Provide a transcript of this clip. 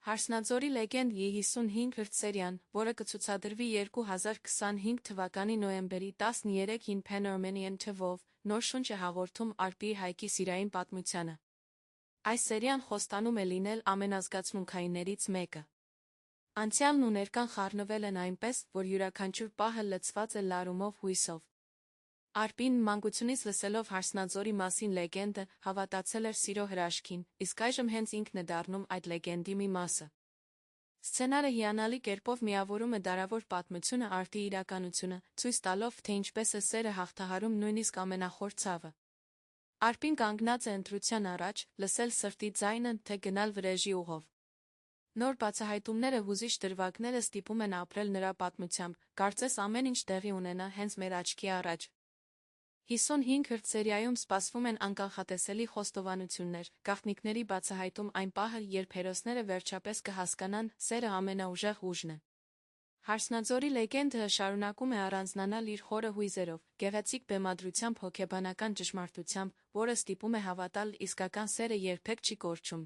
Հարսնաձորի լեգենդի 55 հրթսերիան, որը կցուցադրվի 2025 թվականի նոյեմբերի 13-ին Pan-Armenian TV-ով, նոր շունչ է հաղորդում Արպիի հայքի սիրային պատմությանը։ Այս սերիան խոստանում է լինել ամենազգացմունքայիններից մեկը։ Անցյալն ու ներկան խառնվել են այնպես, որ յուրաքանչյուր պահը լցված է լարումով հույսով։ Արպին մանկությունից լսելով Հարսնաձորի մասին լեգենդը, հավատացել էր սիրո հրաշքին, իսկ այժմ հենց ինքն է դառնում այդ լեգենդի մի մասը։ Սցենարը հիանալի կերպով միավորում է դարավոր պատմությունը արդի իրականությունը, ցույց տալով, թե ինչպես է սերը հաղթահարում նույնիսկ ամենախոր ցավը։ Արպին կանգնած է ընտրության առաջ, լսել սրտի ձայնը, թե գնալ վրեժի ուղով։ Նոր բացահայտումները հուզիչ դրվագները ստիպում են ապրել նրա պատմությամբ, կարծես ամեն ինչ տեղի ունենա հենց մեր աչքի առաջ։ 55 հրթսերիայում սպասվում են անկանխատեսելի խոստովանություններ, գաղտնիքների բացահայտում այն պահը, երբ հերոսները վերջապես կհասկանան, սերը ամենաուժեղ ուժն է։ Հարսնաձորի լեգենդը շարունակում է առանձնանալ իր խորը հույզերով, գեղեցիկ բեմադրությամբ, հոգեբանական ճշմարտությամբ, որը ստիպում է հավատալ իսկական սերը երբեք չի կորչում։